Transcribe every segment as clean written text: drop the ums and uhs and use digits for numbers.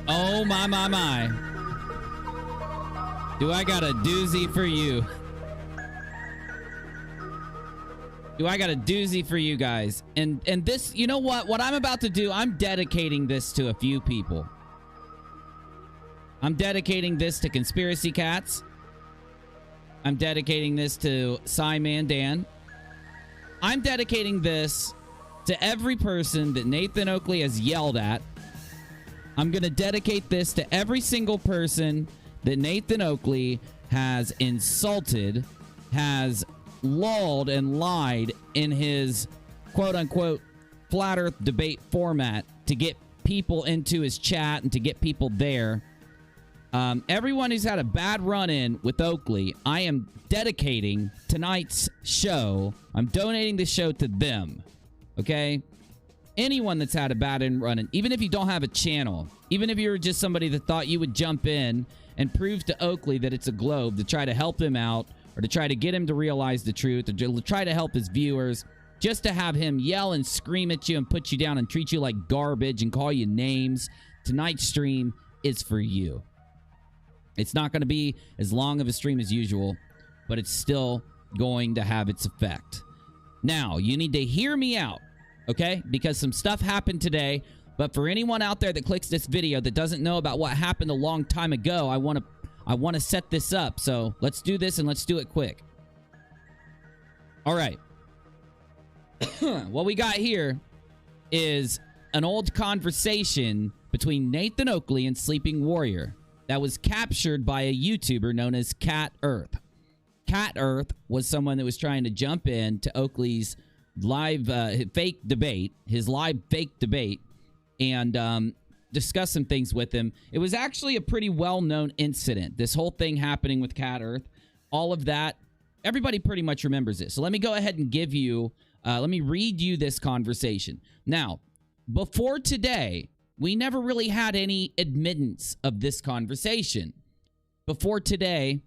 Oh, my, my, my. Do I got a doozy for you? Do I got a doozy for you guys? And this, you know what? What I'm about to do, I'm dedicating this to a few people. I'm dedicating this to Conspiracy Cats. I'm dedicating this to Sci Man Dan. I'm dedicating this to every person that Nathan Oakley has yelled at. I'm going to dedicate this to every single person that Nathan Oakley has insulted, has lulled and lied in his quote-unquote flat earth debate format to get people into his chat and to get people there. Everyone who's had a bad run-in with Oakley, I am dedicating tonight's show. I'm donating this show to them. Okay? Anyone that's had a bad run-in, even if you don't have a channel, even if you're just somebody that thought you would jump in and prove to Oakley that it's a globe to try to help him out or to try to get him to realize the truth or to try to help his viewers, just to have him yell and scream at you and put you down and treat you like garbage and call you names, tonight's stream is for you. It's not going to be as long of a stream as usual, but it's still going to have its effect. Now, you need to hear me out, okay? Because some stuff happened today, but for anyone out there that clicks this video that doesn't know about what happened a long time ago, I want to set this up. So let's do this and let's do it quick. All right. What we got here is an old conversation between Nathan Oakley and Sleeping Warrior that was captured by a YouTuber known as Cat Earth. Cat Earth was someone that was trying to jump in to Oakley's live fake debate, his live fake debate, and discuss some things with him. It was actually a pretty well-known incident. This whole thing happening with Cat Earth, all of that, everybody pretty much remembers it. So let me go ahead and give you, let me read you this conversation. Now, before today, we never really had any admittance of this conversation. Before today,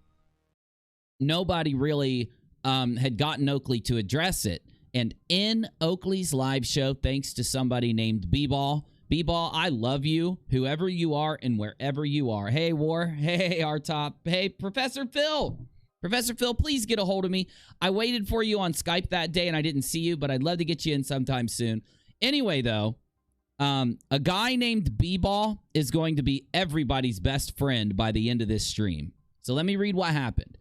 nobody really had gotten Oakley to address it. And in Oakley's live show, thanks to somebody named Bball, Bball, I love you, whoever you are and wherever you are. Hey, War. Hey, R-Top. Hey, Professor Phil. Professor Phil, please get a hold of me. I waited for you on Skype that day and I didn't see you, but I'd love to get you in sometime soon. Anyway, though, a guy named Bball is going to be everybody's best friend by the end of this stream. So let me read what happened.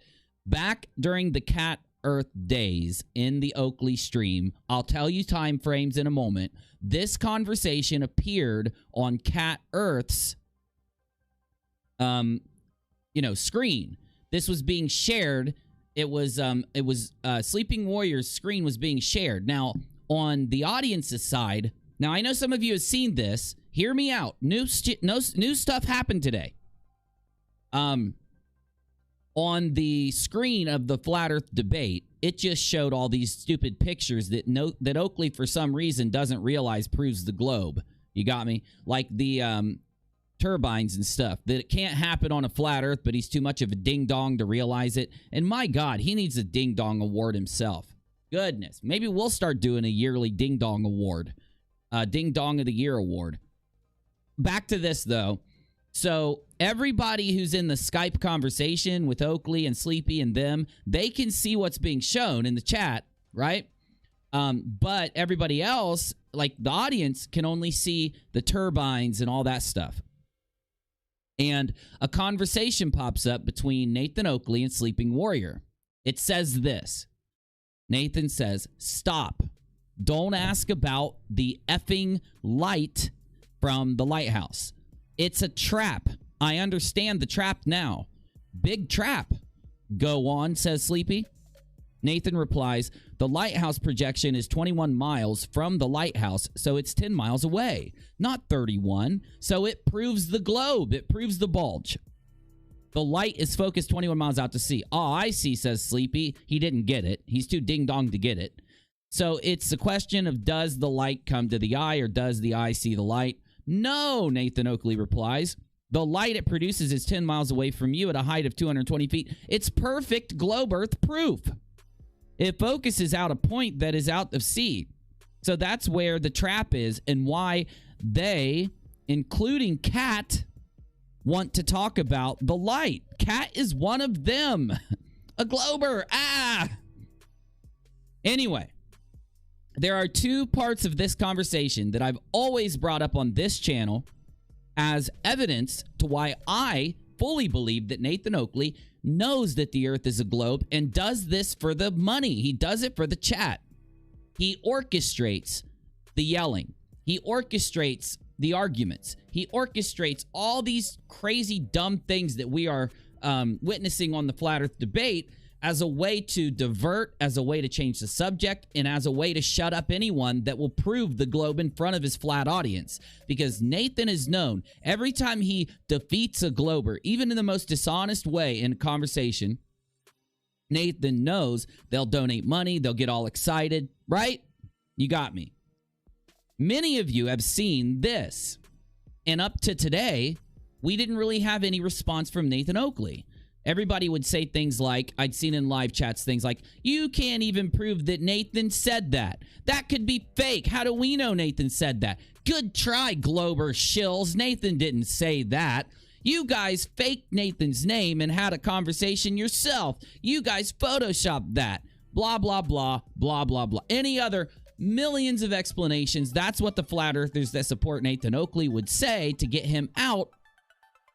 Back during the Cat Earth days in the Oakley stream, I'll tell you time frames in a moment. This conversation appeared on Cat Earth's screen. This was being shared. It was Sleeping Warrior's screen was being shared. Now, on the audience's side, now I know some of you have seen this. Hear me out. New stuff happened today. On the screen of the Flat Earth debate, it just showed all these stupid pictures that Oakley, for some reason, doesn't realize proves the globe. You got me? Like the turbines and stuff. That it can't happen on a flat Earth, but he's too much of a ding-dong to realize it. And my God, he needs a ding-dong award himself. Goodness. Maybe we'll start doing a yearly ding-dong award. Ding-dong of the Year award. Back to this, though. So everybody who's in the Skype conversation with Oakley and Sleepy and them, they can see what's being shown in the chat, right? But everybody else, like the audience, can only see the turbines and all that stuff. And a conversation pops up between Nathan Oakley and Sleeping Warrior. It says this. Nathan says, "Stop. Don't ask about the effing light from the lighthouse. It's a trap. I understand the trap now. Big trap." "Go on," says Sleepy. Nathan replies, "The lighthouse projection is 21 miles from the lighthouse, so it's 10 miles away, not 31. So it proves the globe. It proves the bulge. The light is focused 21 miles out to sea." "Oh, I see," says Sleepy. He didn't get it. He's too ding-dong to get it. So it's a question of, does the light come to the eye or does the eye see the light? "No," Nathan Oakley replies. "The light it produces is 10 miles away from you at a height of 220 feet. It's perfect globe Earth proof. It focuses out a point that is out of sea. So that's where the trap is and why they, including Cat, want to talk about the light. Cat is one of them. A glober. Anyway, there are two parts of this conversation that I've always brought up on this channel as evidence to why I fully believe that Nathan Oakley knows that the earth is a globe and does this for the money. He does it for the chat. He orchestrates the yelling. He orchestrates the arguments. He orchestrates all these crazy, dumb things that we are witnessing on the Flat Earth debate as a way to divert, as a way to change the subject, and as a way to shut up anyone that will prove the globe in front of his flat audience. Because Nathan is known, every time he defeats a glober, even in the most dishonest way in a conversation, Nathan knows they'll donate money, they'll get all excited, right? You got me. Many of you have seen this. And up to today, we didn't really have any response from Nathan Oakley. Everybody would say things like, I'd seen in live chats, things like, you can't even prove that Nathan said that. That could be fake. How do we know Nathan said that? Good try, Glober shills. Nathan didn't say that. You guys faked Nathan's name and had a conversation yourself. You guys photoshopped that. Blah, blah, blah, blah, blah, blah. Any other millions of explanations. That's what the flat earthers that support Nathan Oakley would say to get him out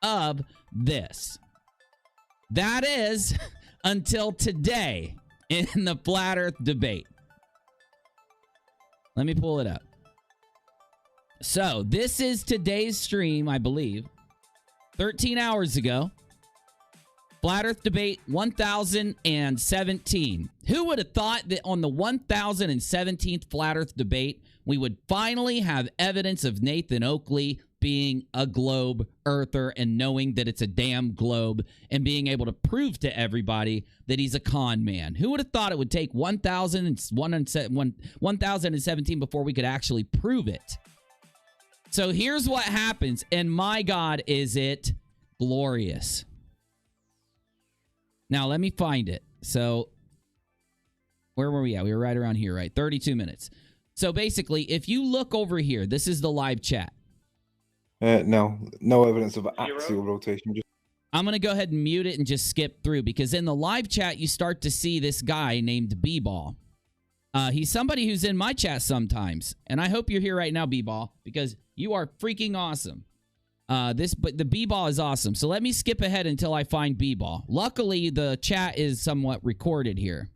of this. That is until today in the flat earth debate. Let me pull it up. So this is today's stream, I believe. 13 hours ago. Flat Earth Debate 1017. Who would have thought that on the 1017th Flat Earth Debate, we would finally have evidence of Nathan Oakley being a globe earther and knowing that it's a damn globe and being able to prove to everybody that he's a con man? Who would have thought it would take 1017 before we could actually prove it? So here's what happens, and my God, is it glorious. Now, let me find it. So, where were we at? We were right around here, right? 32 minutes. So, basically, if you look over here, this is the live chat. No evidence of axial rotation. I'm going to go ahead and mute it and just skip through, because in the live chat, you start to see this guy named Bball. He's somebody who's in my chat sometimes, and I hope you're here right now, Bball, because you are freaking awesome. But the Bball is awesome. So let me skip ahead until I find Bball. Luckily, the chat is somewhat recorded here.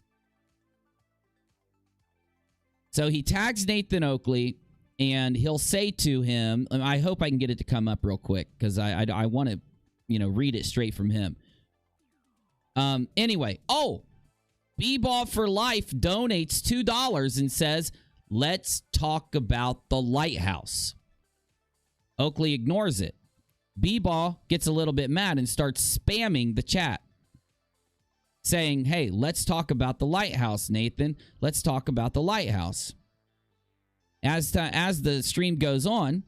So he tags Nathan Oakley, and he'll say to him, I hope I can get it to come up real quick, because I want to, read it straight from him. Anyway, Bball for Life donates $2 and says, let's talk about the lighthouse. Oakley ignores it. Bball gets a little bit mad and starts spamming the chat, saying, hey, let's talk about the lighthouse, Nathan. Let's talk about the lighthouse. As the stream goes on,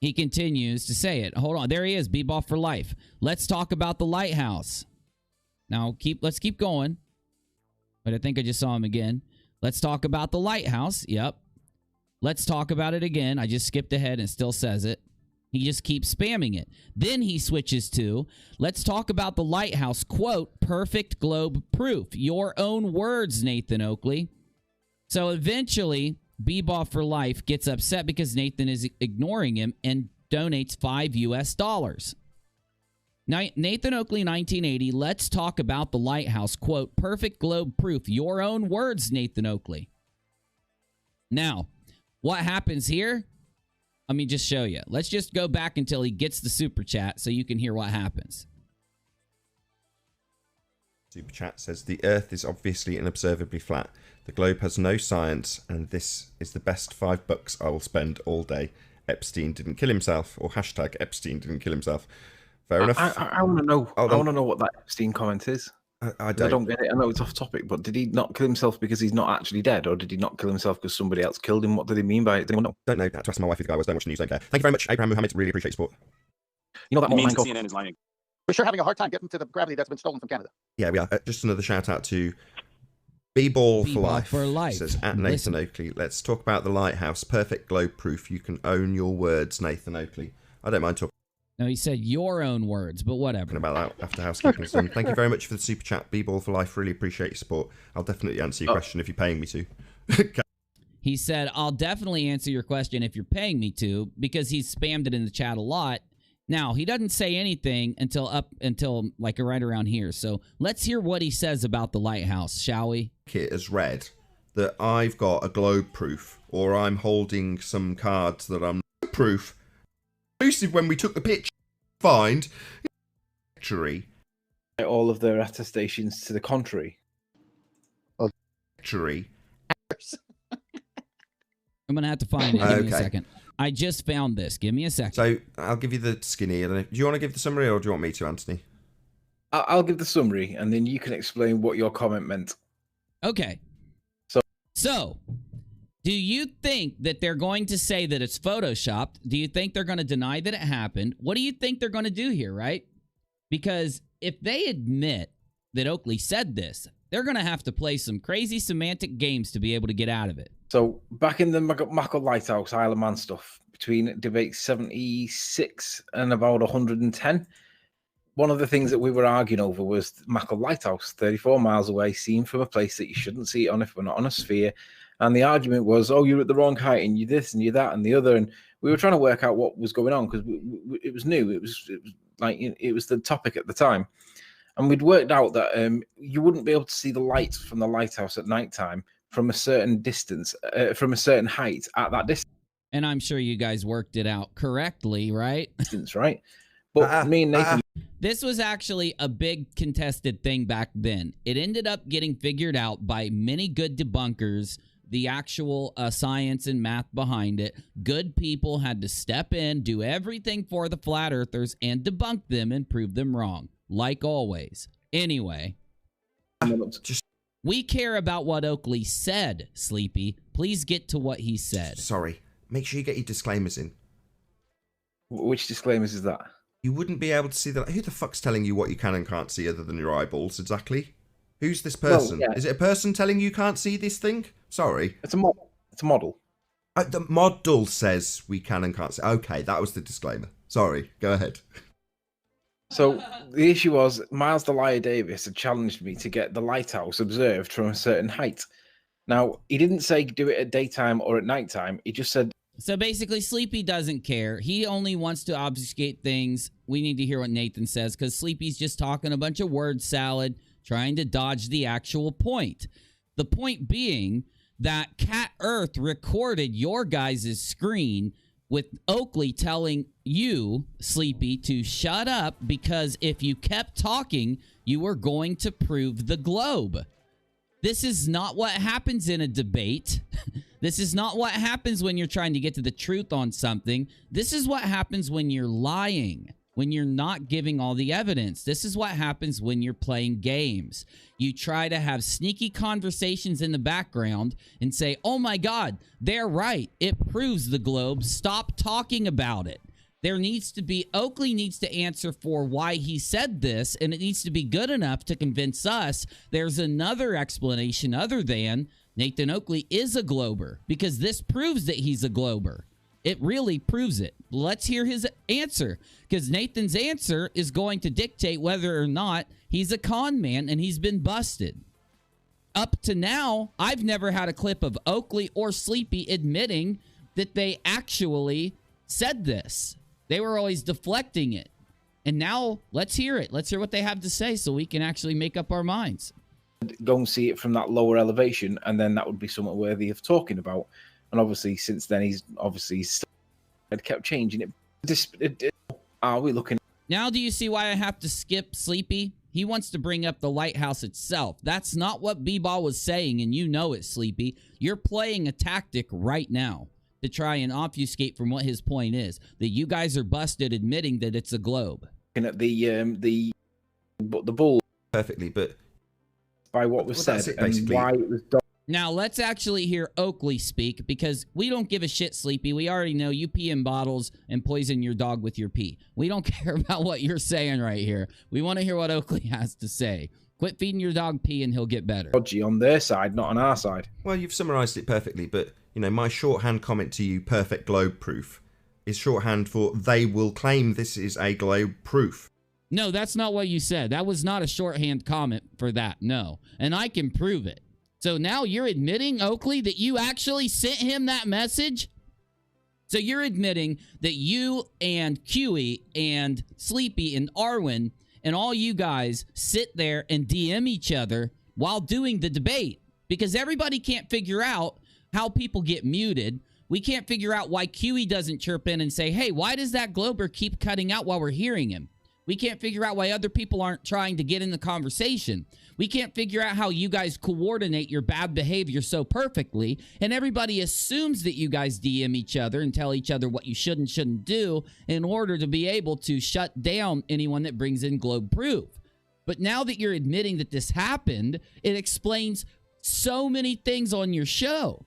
he continues to say it. Hold on. There he is, Bball for Life. Let's talk about the lighthouse. Now, let's keep going. But I think I just saw him again. Let's talk about the lighthouse. Yep. Let's talk about it again. I just skipped ahead and it still says it. He just keeps spamming it. Then he switches to, let's talk about the lighthouse, quote, perfect globe proof. Your own words, Nathan Oakley. So eventually, Bball for Life gets upset because Nathan is ignoring him and donates $5 US. Now, Nathan Oakley, 1980, let's talk about the lighthouse, quote, perfect globe proof. Your own words, Nathan Oakley. Now, what happens here? Let me just show you. Let's just go back until he gets the super chat so you can hear what happens. Super chat says, the earth is obviously and observably flat. The globe has no science, and this is the best $5 I will spend all day. Epstein didn't kill himself, or hashtag Epstein didn't kill himself. Fair enough. I want to know. I want to know what that Epstein comment is. I don't get it. I know it's off topic, but did he not kill himself because he's not actually dead, or did he not kill himself because somebody else killed him? What did he mean by it? Anyone know? Don't know. To ask my wife who the guy was. Don't watch the news. Don't care. Thank you very much, Abraham Muhammad. Really appreciate your support. You know that means CNN is lying. We're sure having a hard time getting to the gravity that's been stolen from Canada. Yeah, we are. Just another shout out to Bball for Life. Says at Nathan Oakley. Let's talk about the lighthouse. Perfect globe proof. You can own your words, Nathan Oakley. I don't mind talking. No, he said your own words, but whatever. About that after housekeeping's done. Thank you very much for the super chat, Bball for life. Really appreciate your support. I'll definitely answer your question if you're paying me to. He said, I'll definitely answer your question if you're paying me to, because he's spammed it in the chat a lot. Now, he doesn't say anything until like right around here. So let's hear what he says about the lighthouse, shall we? It has read that I've got a globe proof, or I'm holding some cards that I'm proof. Exclusive when we took the pitch. Find victory. All of their attestations to the contrary. Victory. I'm going to have to find it. Give me a second. I just found this. Give me a second. So I'll give you the skinny. Do you want to give the summary or do you want me to, Anthony? I'll give the summary and then you can explain what your comment meant. Okay. So, do you think that they're going to say that it's photoshopped? Do you think they're going to deny that it happened? What do you think they're going to do here, right? Because if they admit that Oakley said this, they're going to have to play some crazy semantic games to be able to get out of it. So, back in the Mackle Lighthouse, Isle of Man stuff, between debate 76 and about 110, one of the things that we were arguing over was Mackle Lighthouse, 34 miles away, seen from a place that you shouldn't see it on if we're not on a sphere. And the argument was, oh, you're at the wrong height, and you're this, and you're that, and the other. And we were trying to work out what was going on because it was new. It was like it was the topic at the time. And we'd worked out that you wouldn't be able to see the lights from the lighthouse at nighttime from a certain distance, from a certain height at that distance. And I'm sure you guys worked it out correctly, right? Right? But me and Nathan... This was actually a big contested thing back then. It ended up getting figured out by many good debunkers, the actual science and math behind it. Good people had to step in, do everything for the flat earthers, and debunk them and prove them wrong, like always. Anyway, we care about what Oakley said, Sleepy. Please get to what he said. Sorry. Make sure you get your disclaimers in. Which disclaimers is that? You wouldn't be able to see that. Who the fuck's telling you what you can and can't see other than your eyeballs, exactly? Who's this person? Well, yeah. Is it a person telling you can't see this thing? Sorry. It's a model. It's a model. The model says we can and can't see. Okay, that was the disclaimer. Sorry, go ahead. So the issue was Miles Delia Davis had challenged me to get the lighthouse observed from a certain height. Now, he didn't say do it at daytime or at nighttime. He just said... So basically, Sleepy doesn't care. He only wants to obfuscate things. We need to hear what Nathan says because Sleepy's just talking a bunch of word salad, trying to dodge the actual point. The point being that Cat Earth recorded your guys' screen with Oakley telling you, Sleepy, to shut up because if you kept talking, you were going to prove the globe. This is not what happens in a debate. This is not what happens when you're trying to get to the truth on something. This is what happens when you're lying, when you're not giving all the evidence. This is what happens when you're playing games. You try to have sneaky conversations in the background and say, oh my God, they're right. It proves the globe. Stop talking about it. There needs to be, Oakley needs to answer for why he said this, and it needs to be good enough to convince us there's another explanation other than Nathan Oakley is a glober, because this proves that he's a glober. It really proves it. Let's hear his answer, because Nathan's answer is going to dictate whether or not he's a con man and he's been busted. Up to now, I've never had a clip of Oakley or Sleepy admitting that they actually said this. They were always deflecting it. And now, let's hear it. Let's hear what they have to say so we can actually make up our minds. Go and see it from that lower elevation, and then that would be somewhat worthy of talking about. And obviously, since then, he's obviously kept changing it. Are we looking? Now, do you see why I have to skip Sleepy? He wants to bring up the lighthouse itself. That's not what Bball was saying, and you know it, Sleepy. You're playing a tactic right now to try and obfuscate from what his point is, that you guys are busted admitting that it's a globe. Looking at the bull perfectly, but by what was said and why it was done. Now, let's actually hear Oakley speak, because we don't give a shit, Sleepy. We already know you pee in bottles and poison your dog with your pee. We don't care about what you're saying right here. We want to hear what Oakley has to say. Quit feeding your dog pee and he'll get better. Dodgy on their side, not on our side. Well, you've summarised it perfectly, but, you know, my shorthand comment to you, perfect globe proof, is shorthand for they will claim this is a globe proof. No, that's not what you said. That was not a shorthand comment for that. No. And I can prove it. So now you're admitting, Oakley, that you actually sent him that message? So you're admitting that you and Huey and Sleepy and Arwen and all you guys sit there and DM each other while doing the debate, because everybody can't figure out how people get muted. We can't figure out why Huey doesn't chirp in and say, hey, why does that Glober keep cutting out while we're hearing him? We can't figure out why other people aren't trying to get in the conversation. We can't figure out how you guys coordinate your bad behavior so perfectly, and everybody assumes that you guys DM each other and tell each other what you should and shouldn't do in order to be able to shut down anyone that brings in globe proof. But now that you're admitting that this happened, it explains so many things on your show.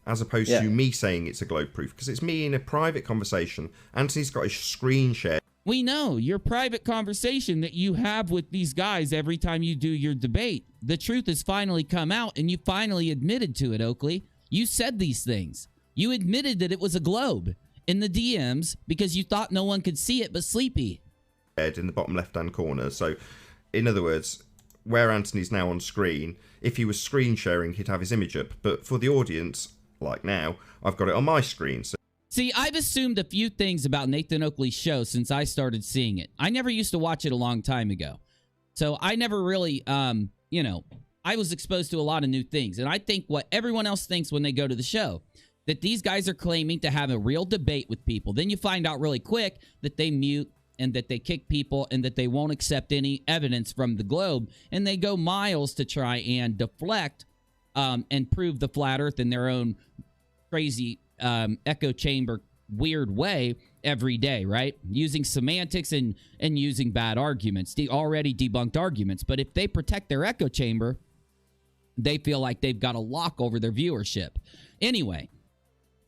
As opposed to me saying it's a globe proof, because it's me in a private conversation. Anthony's got his screen share. We know your private conversation that you have with these guys every time you do your debate. The truth has finally come out, and you finally admitted to it, Oakley. You said these things. You admitted that it was a globe in the DMs because you thought no one could see it but Sleepy. In the bottom left-hand corner. So, in other words, where Anthony's now on screen, if he was screen sharing, he'd have his image up. But for the audience, like now, I've got it on my screen. So see, I've assumed a few things about Nathan Oakley's show since I started seeing it. I never used to watch it a long time ago. So I never really, you know, I was exposed to a lot of new things. And I think what everyone else thinks when they go to the show, that these guys are claiming to have a real debate with people. Then you find out really quick that they mute and that they kick people and that they won't accept any evidence from the globe. And they go miles to try and deflect and prove the flat earth in their own crazy echo chamber weird way every day, right? Using semantics and using bad arguments, the already debunked arguments. But if they protect their echo chamber, they feel like they've got a lock over their viewership. Anyway.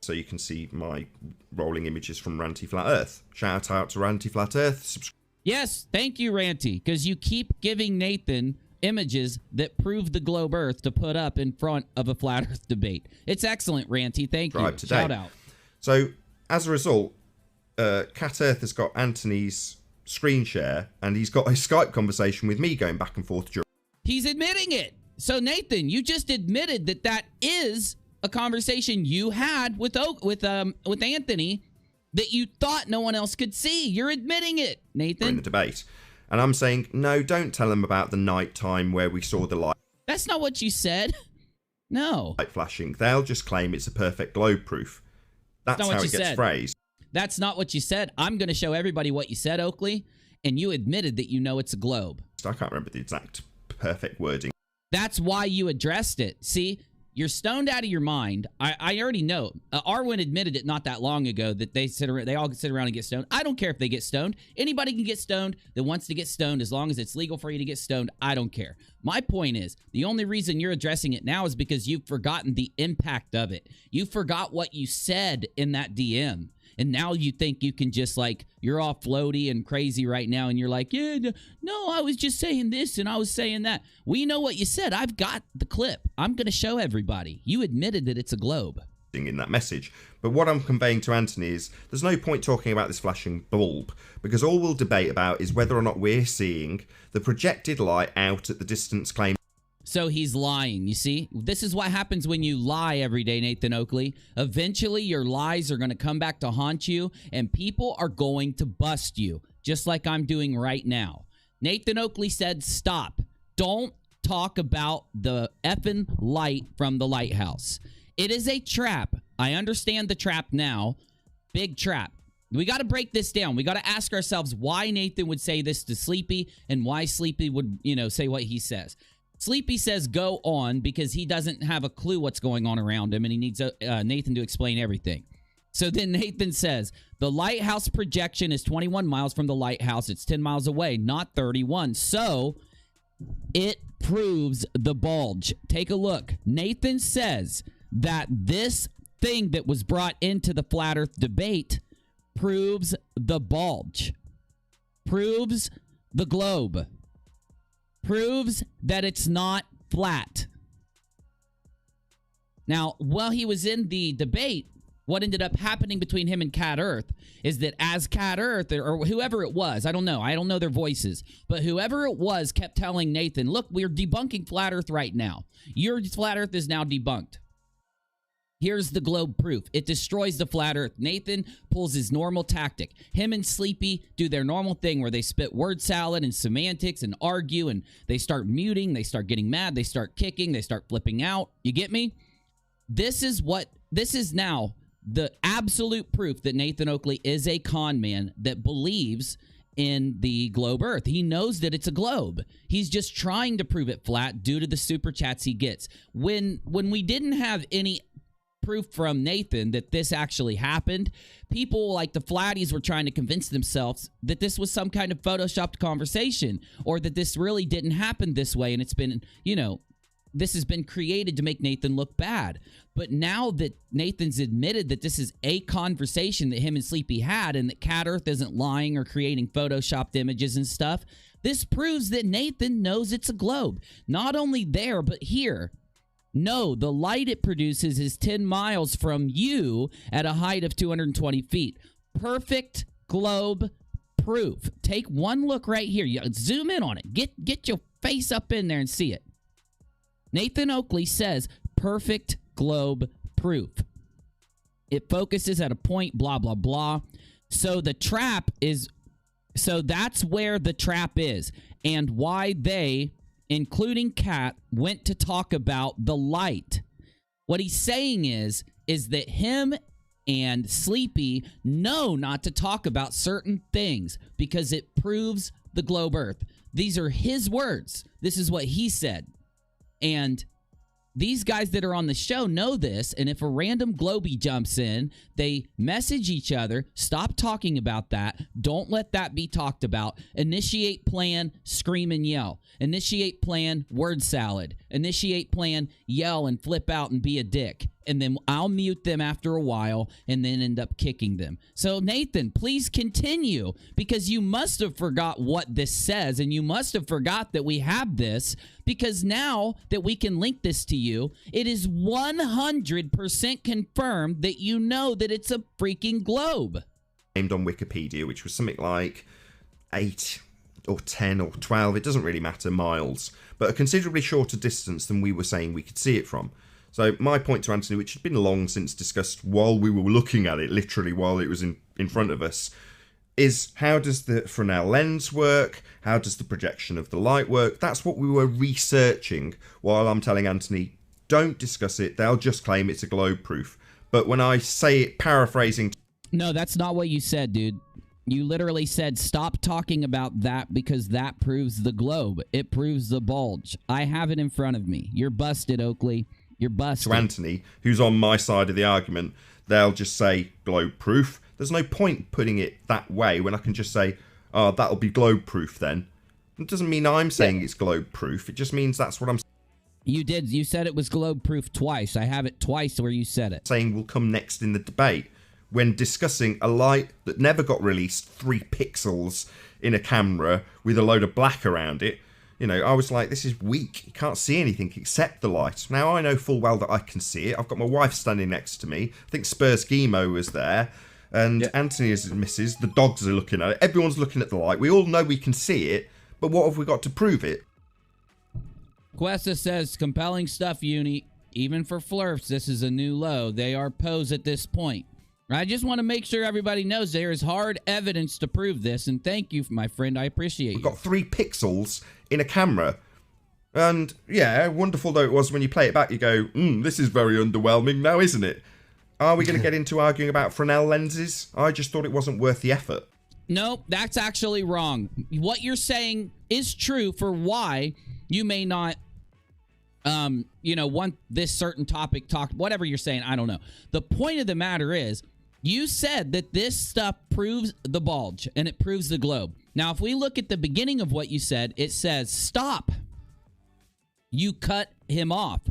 So you can see my rolling images from Ranty Flat Earth. Shout out to Ranty Flat Earth. Yes, thank you, Ranty, because you keep giving Nathan images that prove the globe Earth to put up in front of a flat Earth debate. It's excellent, Ranty. Thank you. Today. Shout out. So, as a result, Cat Earth has got Anthony's screen share, and he's got a Skype conversation with me going back and forth. He's admitting it. So, Nathan, you just admitted that that is a conversation you had with Anthony that you thought no one else could see. You're admitting it, Nathan. In the debate. And I'm saying, no, don't tell them about the night time where we saw the light. That's not what you said. No. Light flashing. They'll just claim it's a perfect globe proof. That's how it gets phrased. That's not what you said. I'm going to show everybody what you said, Oakley, and you admitted that you know it's a globe. I can't remember the exact perfect wording. That's why you addressed it. See? You're stoned out of your mind. I already know. Arwen admitted it not that long ago that they all sit around and get stoned. I don't care if they get stoned. Anybody can get stoned that wants to get stoned as long as it's legal for you to get stoned. I don't care. My point is, the only reason you're addressing it now is because you've forgotten the impact of it. You forgot what you said in that DM. And now you think you can just, like, you're all floaty and crazy right now, and you're like, yeah, no, I was just saying this, and I was saying that. We know what you said. I've got the clip. I'm going to show everybody. You admitted that it's a globe. In that message. But what I'm conveying to Anthony is there's no point talking about this flashing bulb, because all we'll debate about is whether or not we're seeing the projected light out at the distance claim. So he's lying, you see? This is what happens when you lie every day, Nathan Oakley. Eventually, your lies are going to come back to haunt you, and people are going to bust you, just like I'm doing right now. Nathan Oakley said, stop. Don't talk about the effing light from the lighthouse. It is a trap. I understand the trap now. Big trap. We got to break this down. We got to ask ourselves why Nathan would say this to Sleepy and why Sleepy would, say what he says. Sleepy says go on because he doesn't have a clue what's going on around him and he needs Nathan to explain everything. So then Nathan says, the lighthouse projection is 21 miles from the lighthouse. It's 10 miles away, not 31. So it proves the bulge. Take a look. Nathan says that this thing that was brought into the flat earth debate proves the bulge, proves the globe, proves that it's not flat. Now, while he was in the debate, what ended up happening between him and Cat Earth is that as Cat Earth, or whoever it was, I don't know their voices, but whoever it was kept telling Nathan, look, we're debunking Flat Earth right now. Your Flat Earth is now debunked. Here's the globe proof. It destroys the Flat Earth. Nathan pulls his normal tactic. Him and Sleepy do their normal thing where they spit word salad and semantics and argue, and they start muting, they start getting mad, they start kicking, they start flipping out. You get me? This is now the absolute proof that Nathan Oakley is a con man that believes in the globe Earth. He knows that it's a globe. He's just trying to prove it flat due to the super chats he gets. When we didn't have any proof from Nathan that this actually happened, people like the flatties were trying to convince themselves that this was some kind of photoshopped conversation, or that this really didn't happen this way, and it's been, this has been created to make Nathan look bad. But now that Nathan's admitted that this is a conversation that him and Sleepy had, and that Cat Earth isn't lying or creating photoshopped images and stuff, this proves that Nathan knows it's a globe. Not only there, but here. No, the light it produces is 10 miles from you at a height of 220 feet. Perfect globe proof. Take one look right here. You zoom in on it. Get your face up in there and see it. Nathan Oakley says perfect globe proof. It focuses at a point, blah, blah, blah. So that's where the trap is, and why they, including Cat, went to talk about the light. What he's saying is that him and Sleepy know not to talk about certain things because it proves the globe Earth. These are his words. This is what he said. And these guys that are on the show know this, and if a random globey jumps in, they message each other, stop talking about that, don't let that be talked about, initiate plan, scream and yell, initiate plan, word salad, initiate plan, yell and flip out and be a dick, and then I'll mute them after a while and then end up kicking them. So Nathan, please continue, because you must have forgot what this says, and you must have forgot that we have this, because now that we can link this to you, it is 100% confirmed that you know that it's a freaking globe. Named on Wikipedia, which was something like 8 or 10 or 12, it doesn't really matter, miles, but a considerably shorter distance than we were saying we could see it from. So my point to Anthony, which had been long since discussed while we were looking at it, literally while it was in front of us, is how does the Fresnel lens work? How does the projection of the light work? That's what we were researching while I'm telling Anthony, don't discuss it. They'll just claim it's a globe proof. But when I say it, paraphrasing... No, that's not what you said, dude. You literally said, stop talking about that because that proves the globe. It proves the bulge. I have it in front of me. You're busted, Oakley. You're busted. To Anthony, who's on my side of the argument, they'll just say globe proof. There's no point putting it that way when I can just say, oh, that'll be globe proof then. It doesn't mean I'm saying it's globe proof. It just means that's what I'm saying. You did. You said it was globe proof twice. I have it twice where you said it. Saying will come next in the debate when discussing a light that never got released, 3 pixels in a camera with a load of black around it. You know, I was like, this is weak. You can't see anything except the light. Now, I know full well that I can see it. I've got my wife standing next to me. I think Spurs Gimo was there. And Anthony is his missus. The dogs are looking at it. Everyone's looking at the light. We all know we can see it. But what have we got to prove it? Questa says, compelling stuff, Uni. Even for flirts, this is a new low. They are pose at this point. I just want to make sure everybody knows there is hard evidence to prove this, and thank you, my friend. I appreciate you. We've got 3 pixels in a camera. And, yeah, wonderful though it was when you play it back, you go, this is very underwhelming now, isn't it? Are we going to get into arguing about Fresnel lenses? I just thought it wasn't worth the effort. Nope, that's actually wrong. What you're saying is true for why you may not, want this certain topic talked, whatever you're saying, I don't know. The point of the matter is, you said that this stuff proves the bulge, and it proves the globe. Now, if we look at the beginning of what you said, it says, stop. You cut him off.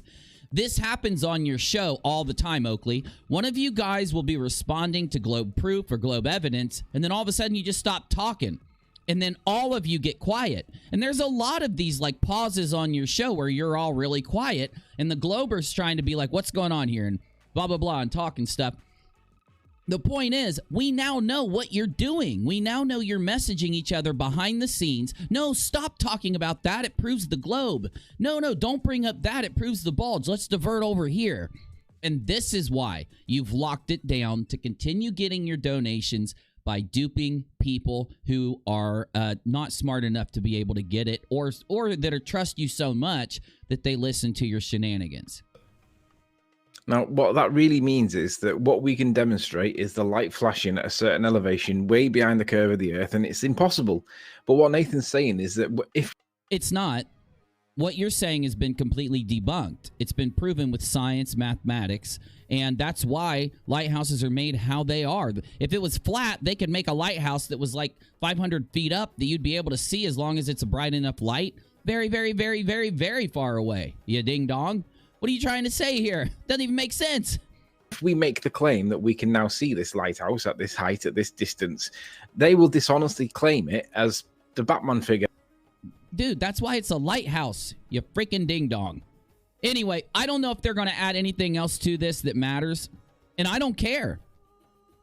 This happens on your show all the time, Oakley. One of you guys will be responding to globe proof or globe evidence, and then all of a sudden you just stop talking. And then all of you get quiet. And there's a lot of these like pauses on your show where you're all really quiet, and the glober's trying to be like, what's going on here? And blah, blah, blah, and talking stuff. The point is, we now know what you're doing. We now know you're messaging each other behind the scenes. No, stop talking about that. It proves the globe. No, don't bring up that. It proves the bulge. Let's divert over here. And this is why you've locked it down to continue getting your donations by duping people who are not smart enough to be able to get it, or that trust you so much that they listen to your shenanigans. Now, what that really means is that what we can demonstrate is the light flashing at a certain elevation way behind the curve of the Earth, and it's impossible. But what Nathan's saying is that if... It's not. What you're saying has been completely debunked. It's been proven with science, mathematics, and that's why lighthouses are made how they are. If it was flat, they could make a lighthouse that was like 500 feet up that you'd be able to see as long as it's a bright enough light. Very, very, very, very, very far away. You ding-dong. What are you trying to say here? Doesn't even make sense. If we make the claim that we can now see this lighthouse at this height, at this distance, they will dishonestly claim it as the Batman figure. Dude, that's why it's a lighthouse, you freaking ding-dong. Anyway, I don't know if they're going to add anything else to this that matters, and I don't care.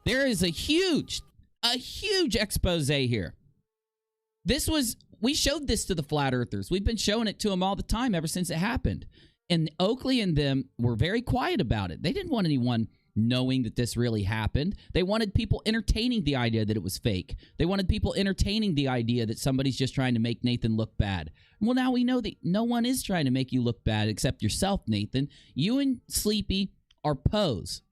There is a huge expose here. We showed this to the Flat Earthers. We've been showing it to them all the time ever since it happened. And Oakley and them were very quiet about it. They didn't want anyone knowing that this really happened. They wanted people entertaining the idea that it was fake. They wanted people entertaining the idea that somebody's just trying to make Nathan look bad. Well, now we know that no one is trying to make you look bad except yourself, Nathan. You and Sleepy are Poes.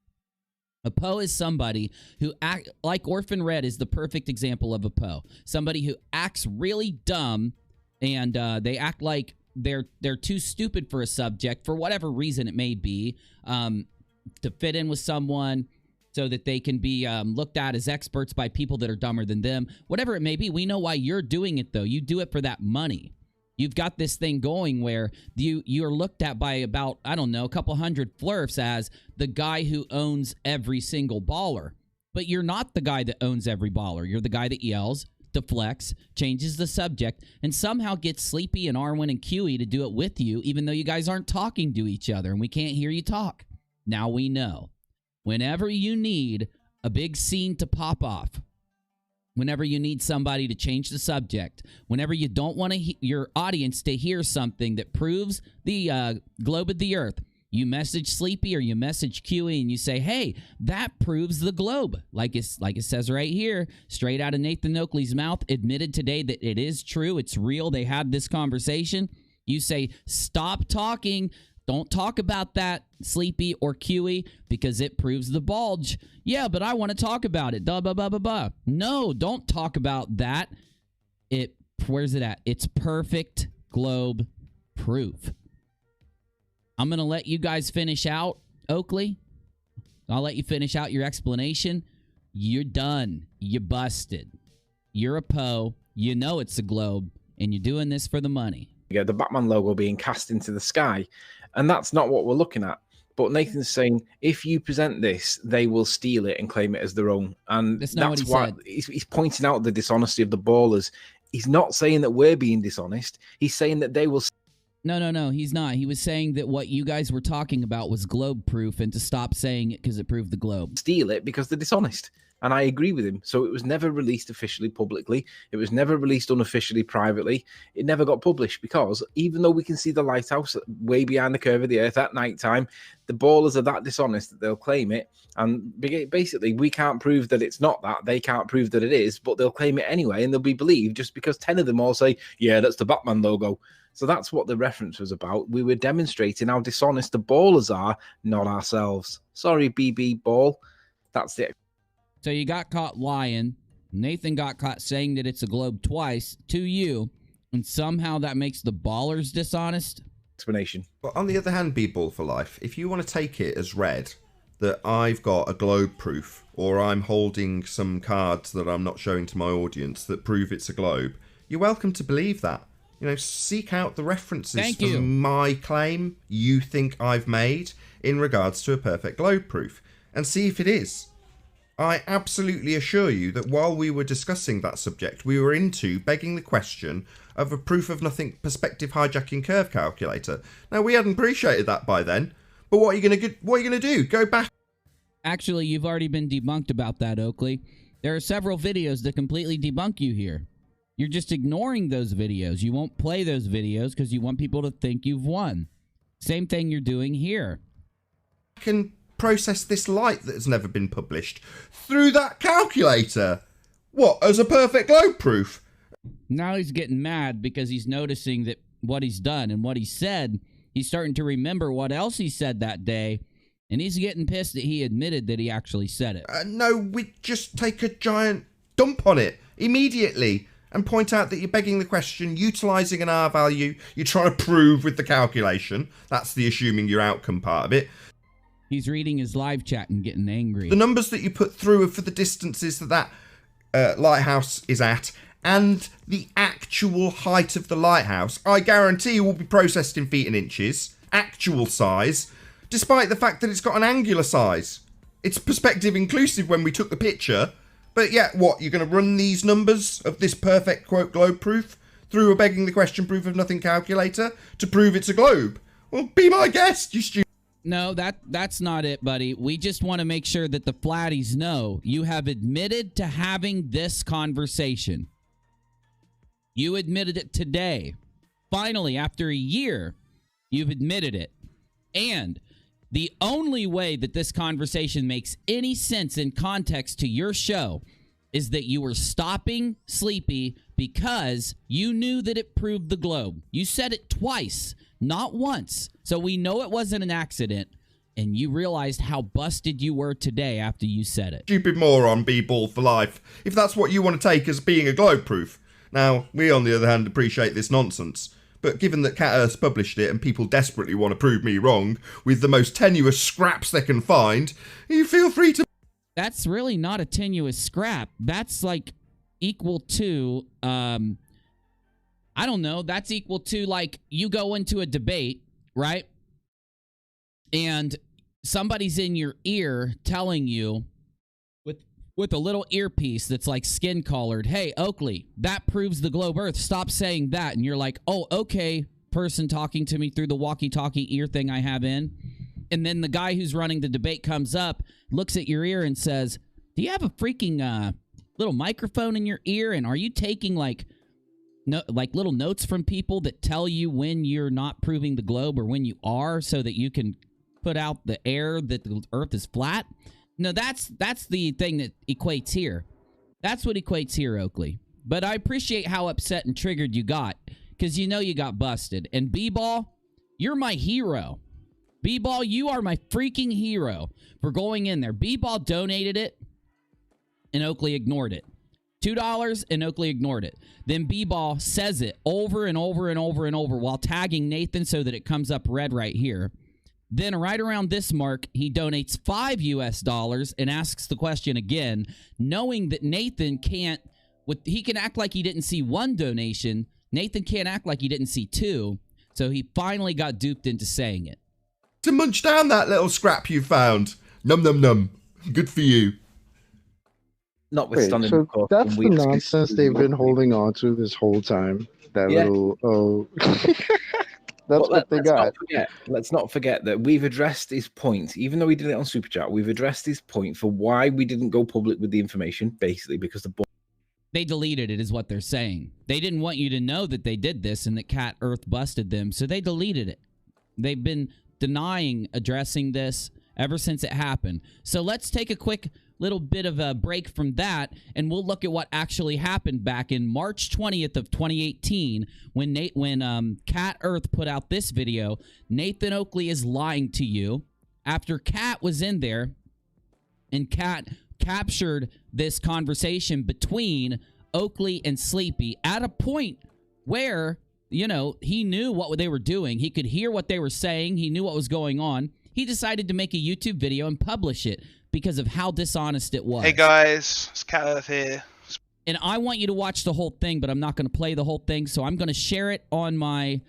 A Poe is somebody who act like Orphan Red is the perfect example of a Poe. Somebody who acts really dumb, and they act like they're too stupid for a subject for whatever reason it may be, to fit in with someone so that they can be looked at as experts by people that are dumber than them. Whatever it may be, we know why you're doing it, though. You do it for that money. You've got this thing going where you're looked at by about, I don't know, a couple hundred flurfs as the guy who owns every single baller. But you're not the guy that owns every baller. You're the guy that yells, deflects, changes the subject, and somehow gets Sleepy and Arwen and Kiwi to do it with you, even though you guys aren't talking to each other and we can't hear you talk. Now we know. Whenever you need a big scene to pop off, whenever you need somebody to change the subject, whenever you don't want your audience to hear something that proves the globe of the Earth, you message Sleepy or you message Kiwi and you say, hey, that proves the globe. Like it says right here, straight out of Nathan Oakley's mouth, admitted today that it is true, it's real, they had this conversation. You say, stop talking. Don't talk about that, Sleepy or Kiwi, because it proves the bulge. Yeah, but I want to talk about it. No, don't talk about that. Where's it at? It's perfect globe proof. I'm going to let you guys finish out, Oakley. I'll let you finish out your explanation. You're done. You busted. You're a Poe. You know it's a globe, and you're doing this for the money. Yeah, the Batman logo being cast into the sky, and that's not what we're looking at. But Nathan's saying if you present this, they will steal it and claim it as their own, and that's why he's pointing out the dishonesty of the ballers. He's not saying that we're being dishonest. He's saying that they will. No, he's not. He was saying that what you guys were talking about was globe proof, and to stop saying it because it proved the globe. Steal it because they're dishonest. And I agree with him. So it was never released officially publicly. It was never released unofficially privately. It never got published because even though we can see the lighthouse way behind the curve of the Earth at night time, the ballers are that dishonest that they'll claim it. And basically, we can't prove that it's not that. They can't prove that it is, but they'll claim it anyway, and they'll be believed just because 10 of them all say, yeah, that's the Batman logo. So that's what the reference was about. We were demonstrating how dishonest the ballers are, not ourselves. Sorry, BB Ball. That's it. So you got caught lying. Nathan got caught saying that it's a globe twice to you, and somehow that makes the ballers dishonest? Explanation. But on the other hand, Bball for life, if you want to take it as read that I've got a globe proof, or I'm holding some cards that I'm not showing to my audience that prove it's a globe, you're welcome to believe that. You know, seek out the references for my claim you think I've made in regards to a perfect globe proof, and see if it is. I absolutely assure you that while we were discussing that subject, we were into begging the question of a proof of nothing perspective hijacking curve calculator. Now, we hadn't appreciated that by then, but what are you going to do? Go back Actually, you've already been debunked about that, Oakley. There are several videos that completely debunk you here. You're just ignoring those videos. You won't play those videos because you want people to think you've won. Same thing you're doing here. I can process this light that has never been published through that calculator. What, as a perfect globe proof? Now he's getting mad because he's noticing that what he's done and what he said, he's starting to remember what else he said that day, and he's getting pissed that he admitted that he actually said it. No, we just take a giant dump on it immediately and point out that you're begging the question, utilising an R value, you're trying to prove with the calculation. That's the assuming your outcome part of it. He's reading his live chat and getting angry. The numbers that you put through are for the distances that lighthouse is at, and the actual height of the lighthouse, I guarantee, will be processed in feet and inches, actual size, despite the fact that it's got an angular size. It's perspective inclusive when we took the picture, but yeah, what, you're going to run these numbers of this perfect, quote, globe proof through a begging the question proof of nothing calculator to prove it's a globe? Well, be my guest, you stupid. No, that's not it, buddy. We just want to make sure that the flatties know you have admitted to having this conversation. You admitted it today. Finally, after a year, you've admitted it. And the only way that this conversation makes any sense in context to your show is that you were stopping Sleepy because you knew that it proved the globe. You said it twice, not once. So we know it wasn't an accident. And you realized how busted you were today after you said it. Stupid moron, Bball for life. If that's what you want to take as being a globe proof. Now, we on the other hand appreciate this nonsense. But given that Catz published it and people desperately want to prove me wrong with the most tenuous scraps they can find, you feel free to... That's really not a tenuous scrap. That's like equal to, I don't know. That's equal to like you go into a debate, right? And somebody's in your ear telling you with a little earpiece that's like skin collared, hey, Oakley, that proves the globe Earth. Stop saying that. And you're like, oh, okay, person talking to me through the walkie-talkie ear thing I have in. And then the guy who's running the debate comes up, looks at your ear and says, do you have a freaking little microphone in your ear? And are you taking like little notes from people that tell you when you're not proving the globe or when you are so that you can put out the air that the Earth is flat? No, that's the thing that equates here. That's what equates here, Oakley. But I appreciate how upset and triggered you got, because you know you got busted. And Bball, you're my hero. Bball, you are my freaking hero for going in there. Bball donated it, and Oakley ignored it. $2, and Oakley ignored it. Then Bball says it over and over and over and over while tagging Nathan so that it comes up red right here. Then right around this mark, he donates $5 US and asks the question again, knowing that Nathan can't, he can act like he didn't see one donation. Nathan can't act like he didn't see two. So he finally got duped into saying it. To munch down that little scrap you found. Num num num. Good for you. Notwithstanding, wait, so that's the nonsense they've been holding on to this whole time. That little, that's what they got. Let's not forget that we've addressed his point, even though we did it on Super Chat. We've addressed his point for why we didn't go public with the information, basically because they deleted it, is what they're saying. They didn't want you to know that they did this and that Cat Earth busted them, so they deleted it. They've been denying addressing this ever since it happened. So let's take a quick little bit of a break from that, and we'll look at what actually happened back in March 20th of 2018 when Cat Earth put out this video. Nathan Oakley is lying to you after Cat was in there, and Cat captured this conversation between Oakley and Sleepy at a point where, you know, he knew what they were doing. He could hear what they were saying. He knew what was going on. He decided to make a YouTube video and publish it because of how dishonest it was. Hey guys, it's Catz here. And I want you to watch the whole thing, but I'm not going to play the whole thing, so I'm going to share it on my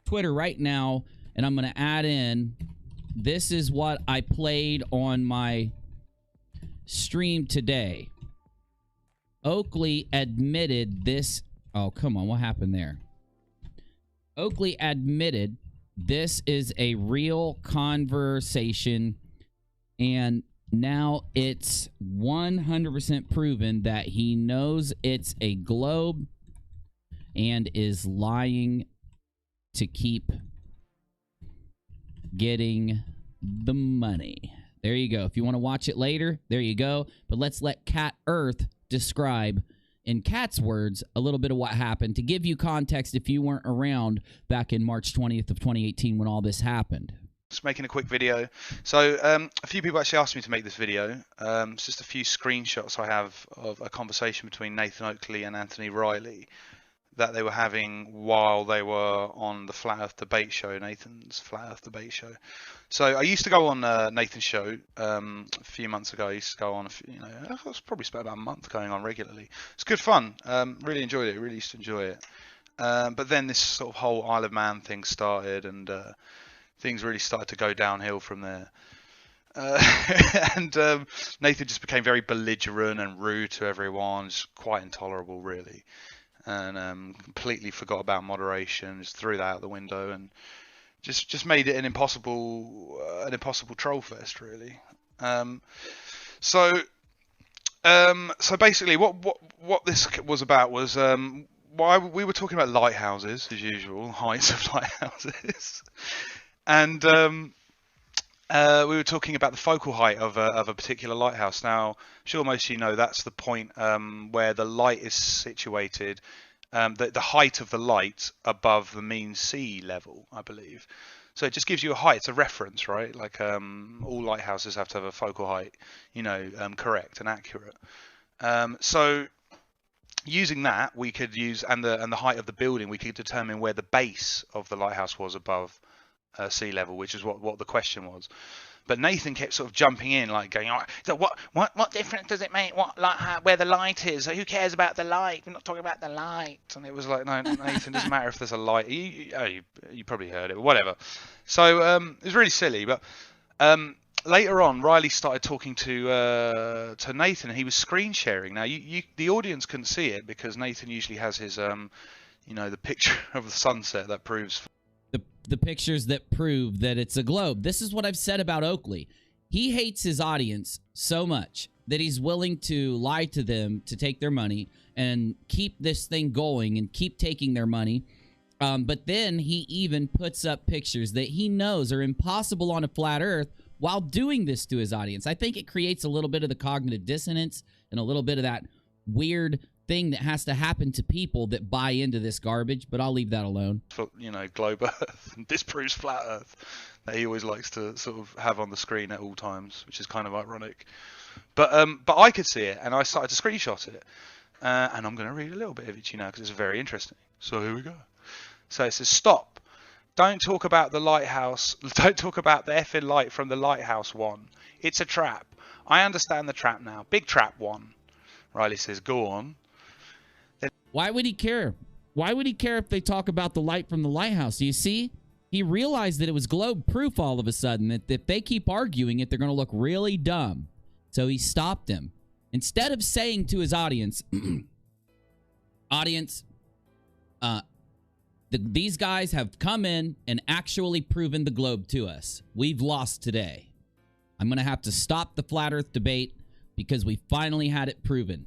Twitter right now, and I'm going to add in, this is what I played on my stream today. Oakley admitted this. Oh, come on, what happened there? Oakley admitted this is a real conversation, And now it's 100% proven that he knows it's a globe and is lying to keep getting the money. There you go. If you want to watch it later, there you go. But let's let Cat Earth describe, in Cat's words, a little bit of what happened to give you context if you weren't around back in March 20th of 2018 when all this happened. Just making a quick video. So a few people actually asked me to make this video. It's just a few screenshots I have of a conversation between Nathan Oakley and Anthony Riley that they were having while they were on the Flat Earth Debate Show, Nathan's Flat Earth Debate Show. So I used to go on Nathan's show a few months ago. I used to go on, I was probably spent about a month going on regularly. It's good fun. Really enjoyed it. Really used to enjoy it. But then this sort of whole Isle of Man thing started, and things really started to go downhill from there. And Nathan just became very belligerent and rude to everyone, just quite intolerable, really. And completely forgot about moderation, just threw that out the window, and just made it an impossible troll fest, really. So basically, what this was about was why we were talking about lighthouses as usual, heights of lighthouses, and we were talking about the focal height of a particular lighthouse. Now, I'm sure most of you know that's the point where the light is situated, the height of the light above the mean sea level, I believe. So it just gives you a height. It's a reference, right? Like all lighthouses have to have a focal height, correct and accurate. So using that, we could use and the height of the building, we could determine where the base of the lighthouse was above sea level, which is what the question was. But Nathan kept sort of jumping in, like going, "Oh, so what difference does it make? Where the light is? Who cares about the light? We're not talking about the light." And it was like, "No, Nathan, doesn't matter if there's a light." You probably heard it, but whatever. So it was really silly. But later on, Riley started talking to Nathan, and he was screen sharing. Now, the audience couldn't see it because Nathan usually has his the picture of the sunset that proves. The pictures that prove that it's a globe. This is what I've said about Oakley. He hates his audience so much that he's willing to lie to them to take their money and keep this thing going and keep taking their money. But then he even puts up pictures that he knows are impossible on a flat earth while doing this to his audience. I think it creates a little bit of the cognitive dissonance and a little bit of that weird thing that has to happen to people that buy into this garbage, but I'll leave that alone. For, globe Earth and disproves flat Earth that he always likes to sort of have on the screen at all times, which is kind of ironic. But I could see it, and I started to screenshot it, and I'm going to read a little bit of it to you now because it's very interesting. So here we go. So it says, "Stop. Don't talk about the lighthouse. Don't talk about the effing light from the lighthouse one. It's a trap. I understand the trap now. Big trap one." Riley says, "Go on." Why would he care? Why would he care if they talk about the light from the lighthouse? Do you see? He realized that it was globe proof all of a sudden, that if they keep arguing it, they're going to look really dumb. So he stopped him. Instead of saying to his audience, audience, these guys have come in and actually proven the globe to us. We've lost today. I'm going to have to stop the flat earth debate because we finally had it proven.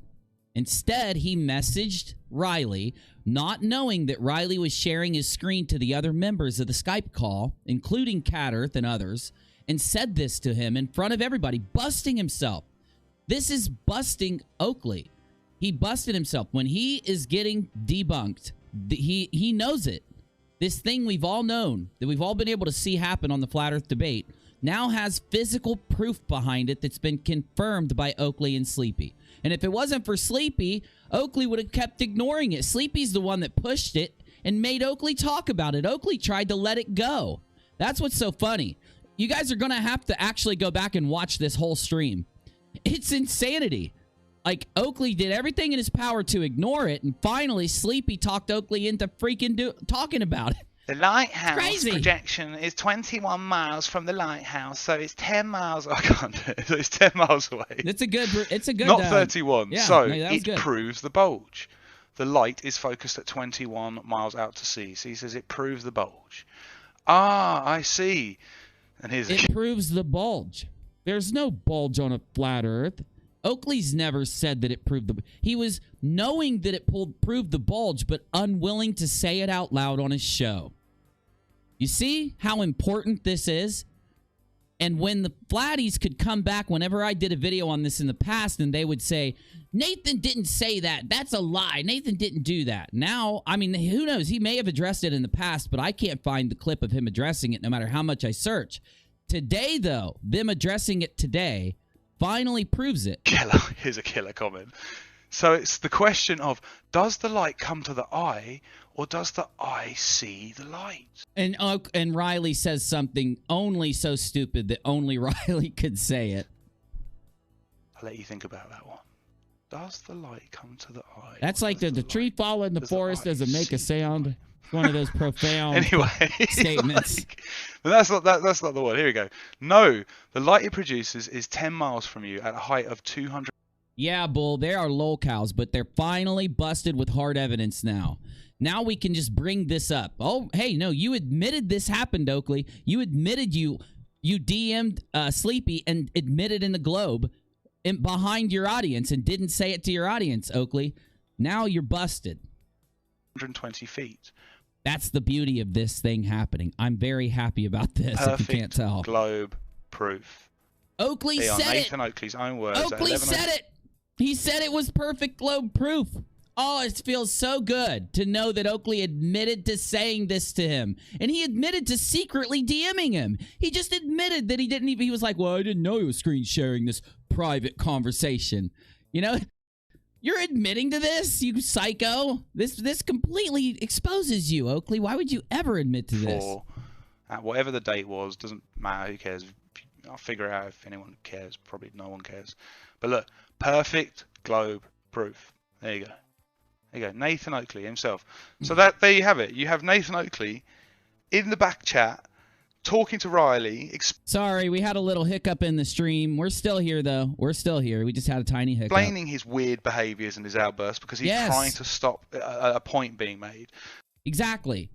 Instead, he messaged Riley, not knowing that Riley was sharing his screen to the other members of the Skype call, including Cat Earth and others, and said this to him in front of everybody, busting himself. This is busting Oakley. He busted himself. When he is getting debunked, he knows it. This thing we've all known, that we've all been able to see happen on the Flat Earth debate, now has physical proof behind it that's been confirmed by Oakley and Sleepy. And if it wasn't for Sleepy, Oakley would have kept ignoring it. Sleepy's the one that pushed it and made Oakley talk about it. Oakley tried to let it go. That's what's so funny. You guys are going to have to actually go back and watch this whole stream. It's insanity. Like, Oakley did everything in his power to ignore it, and finally Sleepy talked Oakley into freaking talking about it. The lighthouse projection is 21 miles from the lighthouse, so it's 10 miles. I can't do it. So it's 10 miles away. It's a good. Not 31. Yeah, so no, it proves the bulge. The light is focused at 21 miles out to sea. So he says it proves the bulge. Ah, I see. And here's it proves the bulge. There's no bulge on a flat Earth. Oakley's never said that it proved the... He was knowing that it proved the bulge, but unwilling to say it out loud on his show. You see how important this is? And when the flatties could come back whenever I did a video on this in the past, and they would say, Nathan didn't say that. That's a lie. Nathan didn't do that. Now, I mean, who knows? He may have addressed it in the past, but I can't find the clip of him addressing it no matter how much I search. Today, though, them addressing it today finally proves it. Killer. Here's a killer comment. So it's the question of, does the light come to the eye, or does the eye see the light? And Riley says something only so stupid that only Riley could say it. I'll let you think about that one. Does the light come to the eye? That's like the tree fall in the forest doesn't make a sound. One of those profound anyway, statements. But that's not the one. Here we go. No, the light it produces is 10 miles from you at a height of 200. Yeah, Bull, they are lolcows, but they're finally busted with hard evidence now. Now we can just bring this up. Oh, hey, no, you admitted this happened, Oakley. You admitted you DM'd Sleepy and admitted in the Globe behind your audience and didn't say it to your audience, Oakley. Now you're busted. 120 feet. That's the beauty of this thing happening. I'm very happy about this, Perfect if you can't tell. Globe proof. Oakley said Nathan Oakley's own words. Oakley said it. He said it was perfect globe proof. Oh, it feels so good to know that Oakley admitted to saying this to him. And he admitted to secretly DMing him. He just admitted that he didn't even... He was like, well, I didn't know he was screen sharing this private conversation. You know? You're admitting to this, you psycho. This completely exposes you, Oakley. Why would you ever admit to this? Whatever the date was, doesn't matter. Who cares? I'll figure it out if anyone cares. Probably no one cares. But look, perfect globe proof. There you go. There you go. Nathan Oakley himself. So there you have it. You have Nathan Oakley in the back chat talking to Riley. Sorry, we had a little hiccup in the stream. We're still here, though. We're still here. We just had a tiny hiccup. Explaining his weird behaviors and his outbursts because he's trying to stop a point being made. Exactly.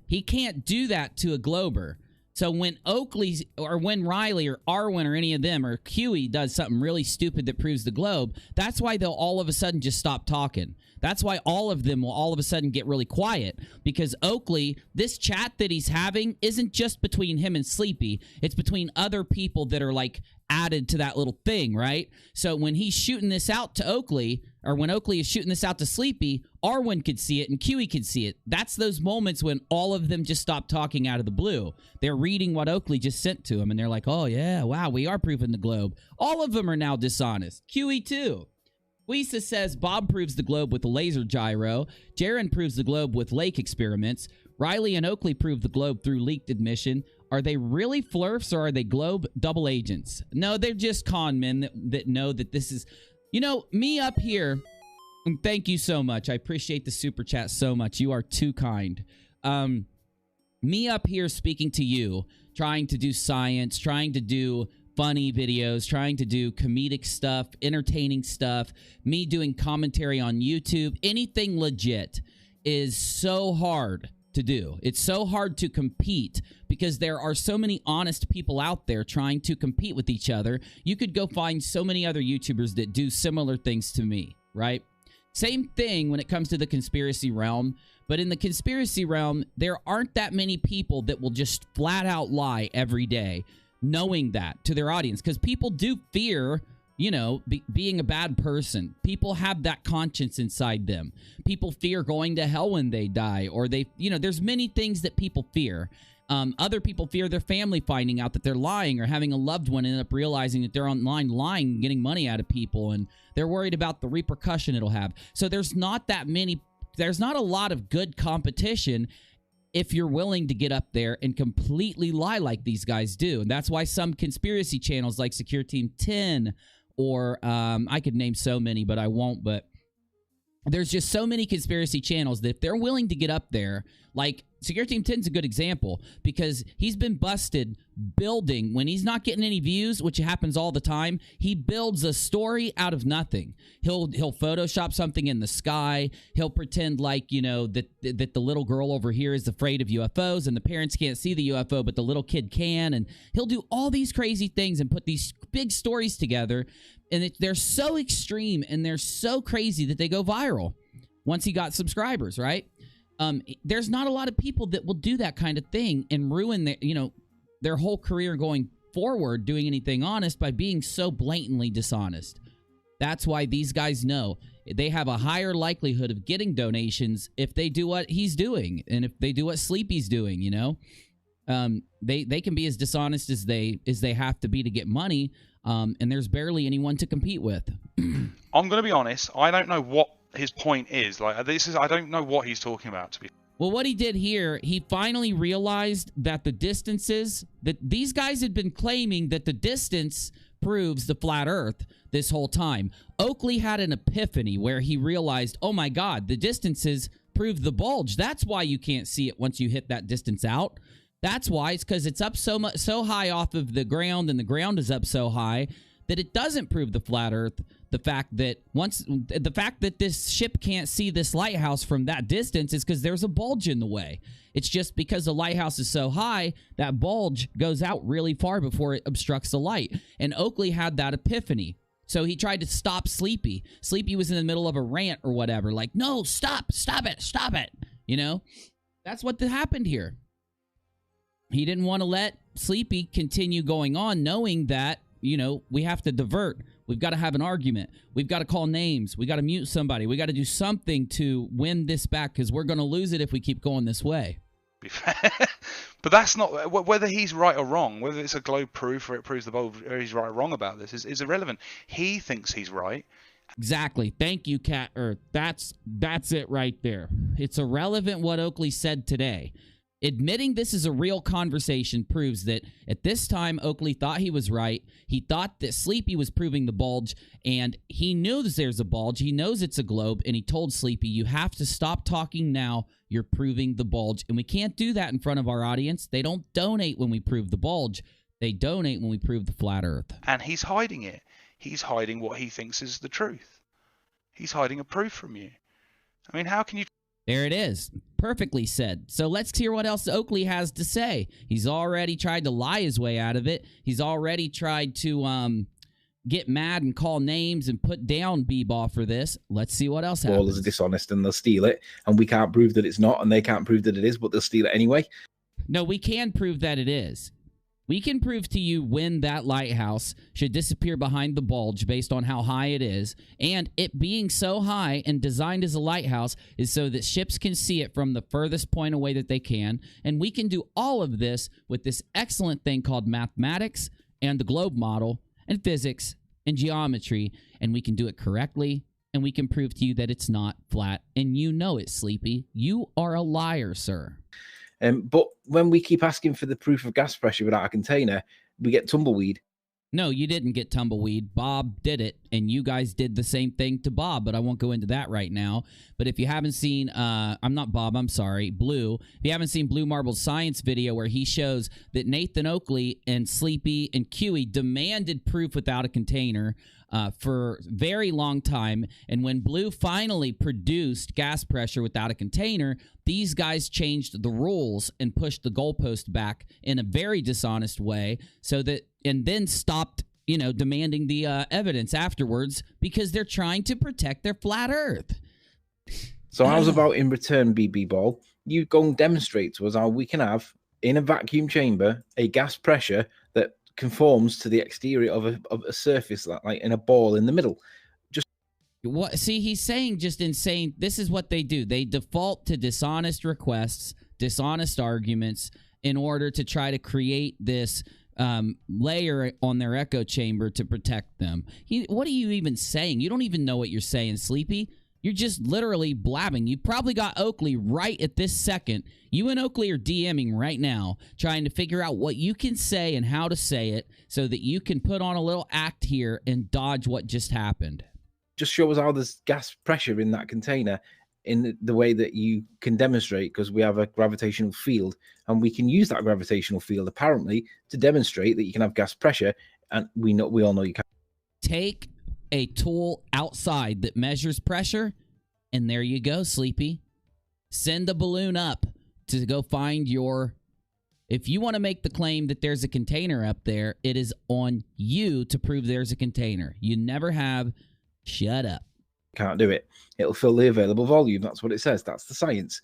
He can't do that to a Glober. So when Oakley or when Riley or Arwen or any of them or Huey does something really stupid that proves the globe, that's why they'll all of a sudden just stop talking. That's why all of them will all of a sudden get really quiet, because Oakley, this chat that he's having isn't just between him and Sleepy. It's between other people that are like added to that little thing, right? So when he's shooting this out to Oakley, or when Oakley is shooting this out to Sleepy, Arwen could see it and Huey could see it. That's those moments when all of them just stop talking out of the blue. They're reading what Oakley just sent to them, and they're like, oh yeah, wow, we are proving the globe. All of them are now dishonest. Huey too. Lisa says Bob proves the globe with a laser gyro. Jaren proves the globe with lake experiments. Riley and Oakley prove the globe through leaked admission. Are they really flurfs, or are they globe double agents? No, they're just con men that know that this is... You know, me up here, and thank you so much. I appreciate the super chat so much. You are too kind. Me up here speaking to you, trying to do science, trying to do funny videos, trying to do comedic stuff, entertaining stuff, me doing commentary on YouTube, anything legit is so hard to do. It's so hard to compete because there are so many honest people out there trying to compete with each other. You could go find so many other YouTubers that do similar things to me, right? Same thing when it comes to the conspiracy realm, but in the conspiracy realm, there aren't that many people that will just flat out lie every day, knowing that to their audience, because people do fear, you know, being a bad person. People have that conscience inside them. People fear going to hell when they die, or they, you know, there's many things that people fear. Other people fear their family finding out that they're lying, or having a loved one end up realizing that they're online lying and getting money out of people, and they're worried about the repercussion it'll have. So there's not a lot of good competition if you're willing to get up there and completely lie like these guys do. And that's why some conspiracy channels like Secure Team 10, or I could name so many, but I won't, but there's just so many conspiracy channels that if they're willing to get up there, like Security Team 10 is a good example because he's been busted building when he's not getting any views, which happens all the time. He builds a story out of nothing. He'll Photoshop something in the sky. He'll pretend like, you know, that the little girl over here is afraid of UFOs and the parents can't see the UFO, but the little kid can. And he'll do all these crazy things and put these big stories together. And they're so extreme and they're so crazy that they go viral once he got subscribers, right? There's not a lot of people that will do that kind of thing and ruin their whole career going forward doing anything honest by being so blatantly dishonest. That's why these guys know they have a higher likelihood of getting donations if they do what he's doing and if they do what Sleepy's doing, you know. They can be as dishonest as they have to be to get money, and there's barely anyone to compete with. I'm going to be honest, I don't know what his point is. I don't know what he's talking about, to be. Well, what he did here, he finally realized that the distances that these guys had been claiming that the distance proves the flat earth this whole time. Oakley had an epiphany where he realized, oh my God, the distances prove the bulge. That's why you can't see it once you hit that distance out. That's why. It's because it's up so high off of the ground, and the ground is up so high that it doesn't prove the flat earth. The fact that this ship can't see this lighthouse from that distance is because there's a bulge in the way. It's just because the lighthouse is so high, that bulge goes out really far before it obstructs the light. And Oakley had that epiphany. So he tried to stop Sleepy. Sleepy was in the middle of a rant or whatever. Like, no, stop it. You know? That's what happened here. He didn't want to let Sleepy continue going on, knowing that, you know, we have to divert. We've got to have an argument. We've got to call names. We got to mute somebody. We got to do something to win this back because we're going to lose it if we keep going this way. Be fair. But that's not whether he's right or wrong, whether it's a globe proof or it proves the bulge, or he's right or wrong about this is irrelevant. He thinks he's right. Exactly. Thank you, Cat. That's it right there. It's irrelevant what Oakley said today. Admitting this is a real conversation proves that at this time, Oakley thought he was right. He thought that Sleepy was proving the bulge, and he knows there's a bulge. He knows it's a globe, and he told Sleepy, you have to stop talking now. You're proving the bulge. And we can't do that in front of our audience. They don't donate when we prove the bulge. They donate when we prove the flat earth. And he's hiding it. He's hiding what he thinks is the truth. He's hiding a proof from you. I mean, how can you... There it is. Perfectly said. So let's hear what else Oakley has to say. He's already tried to lie his way out of it. He's already tried to get mad and call names and put down Bball for this. Let's see what else happens. Ballers are dishonest and they'll steal it, and we can't prove that it's not, and they can't prove that it is, but they'll steal it anyway. No, we can prove that it is. We can prove to you when that lighthouse should disappear behind the bulge based on how high it is, and it being so high and designed as a lighthouse is so that ships can see it from the furthest point away that they can, and we can do all of this with this excellent thing called mathematics and the globe model and physics and geometry, and we can do it correctly, and we can prove to you that it's not flat, and you know it, Sleepy. You are a liar, sir. But when we keep asking for the proof of gas pressure without a container, we get tumbleweed. No, you didn't get tumbleweed. Bob did it, and you guys did the same thing to Bob, but I won't go into that right now. But if you haven't seen, I'm not Bob, I'm sorry, Blue. If you haven't seen BlueMarbleScience video where he shows that Nathan Oakley and Sleepy and Huey demanded proof without a container for a very long time, and when Blue finally produced gas pressure without a container, these guys changed the rules and pushed the goalpost back in a very dishonest way, so that, and then stopped, you know, demanding the evidence afterwards because they're trying to protect their flat earth. So how's about in return, Bball, you go and demonstrate to us how we can have, in a vacuum chamber, a gas pressure that conforms to the exterior of a surface, like in a ball in the middle. Just what? See, he's saying just insane. This is what they do. They default to dishonest requests, dishonest arguments in order to try to create this layer on their echo chamber to protect them. What are you even saying? You don't even know what you're saying, Sleepy. You're just literally blabbing. You probably got Oakley right at this second. You and Oakley are DMing right now, trying to figure out what you can say and how to say it so that you can put on a little act here and dodge what just happened. Just show us how there's gas pressure in that container in the way that you can demonstrate, because we have a gravitational field, and we can use that gravitational field apparently to demonstrate that you can have gas pressure, and we all know you can. Take a tool outside that measures pressure, and there you go, Sleepy. Send the balloon up to go find your... If you want to make the claim that there's a container up there, it is on you to prove there's a container. You never have. Shut up. Can't do it. It'll fill the available volume. That's what it says. That's the science.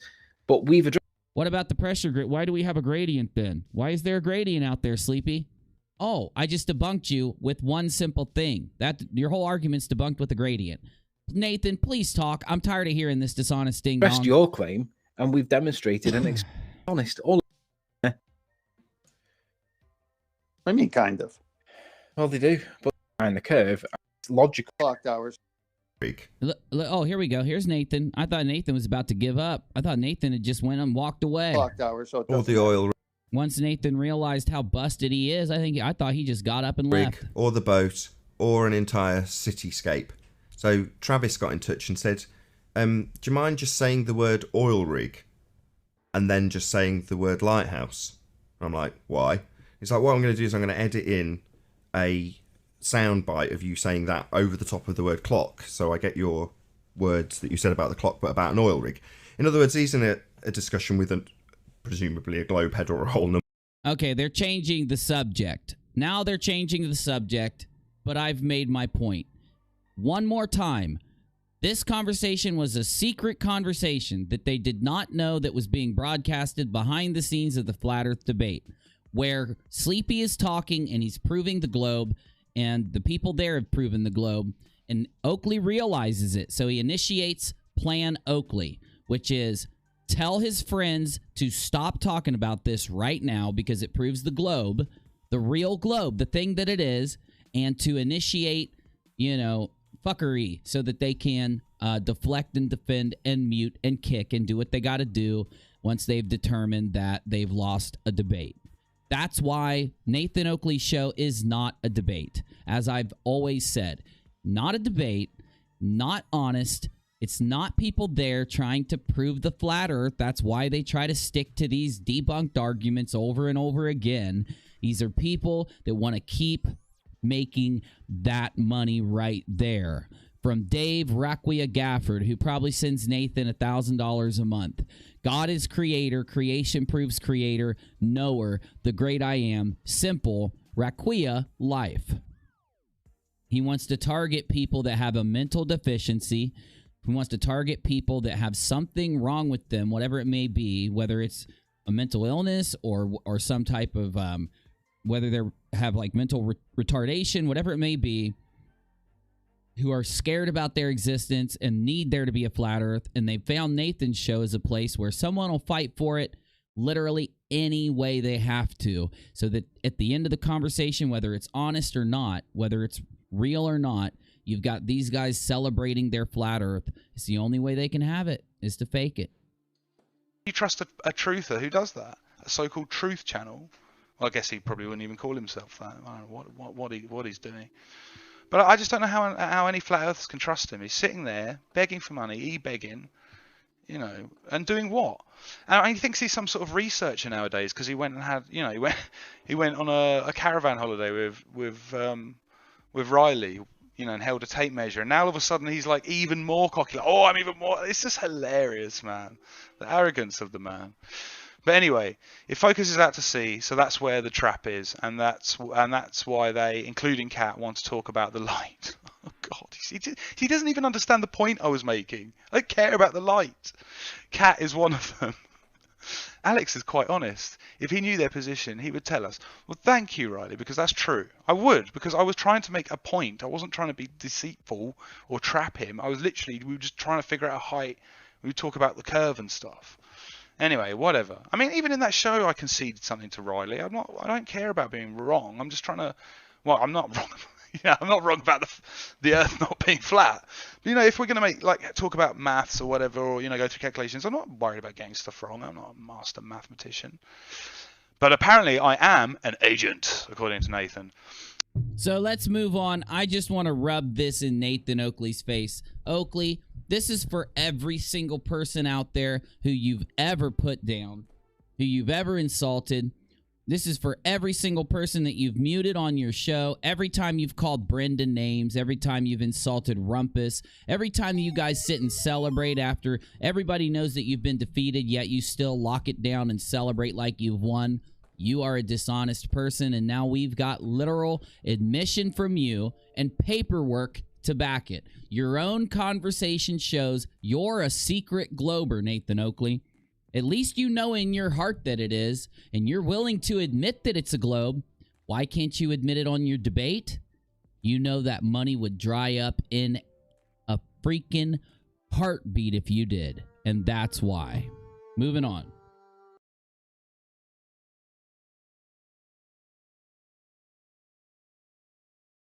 But we've addressed... What about the pressure gradient? Why do we have a gradient then? Why is there a gradient out there, Sleepy? Oh, I just debunked you with one simple thing. Your whole argument's debunked with a gradient. Nathan, please talk. I'm tired of hearing this dishonest ding dong. Rest your claim, and we've demonstrated and honest. All I mean, kind of. well, they do, but behind the curve, it's logical. Clock towers. Oh, here we go. Here's Nathan. I thought Nathan was about to give up. I thought Nathan had just went and walked away. Clock towers. So Or the oil Once Nathan realized how busted he is, I thought he just got up and rig, left. or the boat, or an entire cityscape. So Travis got in touch and said, do you mind just saying the word oil rig and then just saying the word lighthouse? And I'm like, why? He's like, what I'm going to do is I'm going to edit in a sound bite of you saying that over the top of the word clock, so I get your words that you said about the clock but about an oil rig. In other words, he's in a discussion with presumably a globe head or a whole number. Okay, they're changing the subject. Now they're changing the subject, but I've made my point. One more time. This conversation was a secret conversation that they did not know that was being broadcasted behind the scenes of the Flat Earth debate, where Sleepy is talking and he's proving the globe, and the people there have proven the globe, and Oakley realizes it, so he initiates Plan Oakley, which is tell his friends to stop talking about this right now because it proves the globe, the real globe, the thing that it is, and to initiate, fuckery so that they can deflect and defend and mute and kick and do what they got to do once they've determined that they've lost a debate. That's why Nathan Oakley's show is not a debate. As I've always said, not a debate, not honest. It's not people there trying to prove the flat earth. That's why they try to stick to these debunked arguments over and over again. These are people that want to keep making that money right there. From Dave Raquia Gafford, who probably sends Nathan $1,000 a month. God is creator, creation proves creator, knower, the great I am, simple, Raquia life. He wants to target people that have a mental deficiency. He wants to target people that have something wrong with them, whatever it may be, whether it's a mental illness or some type of, whether they have like mental retardation, whatever it may be, who are scared about their existence and need there to be a flat earth. And they found Nathan's show as a place where someone will fight for it literally any way they have to, so that at the end of the conversation, whether it's honest or not, whether it's real or not, you've got these guys celebrating their flat earth. It's the only way they can have it, is to fake it. You trust a truther who does that? A so-called truth channel? Well, I guess he probably wouldn't even call himself that. I don't know what he's doing. But I just don't know how any flat earthers can trust him. He's sitting there begging for money, e-begging, and doing what? And he thinks he's some sort of researcher nowadays because he went and had, he went on a caravan holiday with Riley, and held a tape measure. And now all of a sudden he's like even more cocky. Like, I'm even more. It's just hilarious, man. The arrogance of the man. But anyway, it focuses out to sea, so that's where the trap is, and that's why they, including Cat, want to talk about the light. Oh God, he doesn't even understand the point I was making. I don't care about the light. Cat is one of them. Alex is quite honest. If he knew their position, he would tell us. Well, thank you, Riley, because that's true. I would, because I was trying to make a point. I wasn't trying to be deceitful or trap him. We were just trying to figure out a height. We would talk about the curve and stuff. Anyway, whatever. I mean, even in that show, I conceded something to Riley. I don't care about being wrong. I'm just trying to. Well, I'm not wrong. I'm not wrong about the Earth not being flat. But, if we're going to talk about maths or whatever, or go through calculations, I'm not worried about getting stuff wrong. I'm not a master mathematician. But apparently, I am an agent, according to Nathan. So let's move on. I just want to rub this in Nathan Oakley's face. Oakley, This is for every single person out there who you've ever put down, who you've ever insulted. This is for every single person that you've muted on your show, every time you've called Brendan names, every time you've insulted Rumpus, every time you guys sit and celebrate after everybody knows that you've been defeated, yet you still lock it down and celebrate like you've won. You are a dishonest person, and now we've got literal admission from you and paperwork to back it. Your own conversation shows you're a secret glober, Nathan Oakley. At least you know in your heart that it is, and you're willing to admit that it's a globe. Why can't you admit it on your debate? You know that money would dry up in a freaking heartbeat if you did, and that's why. Moving on.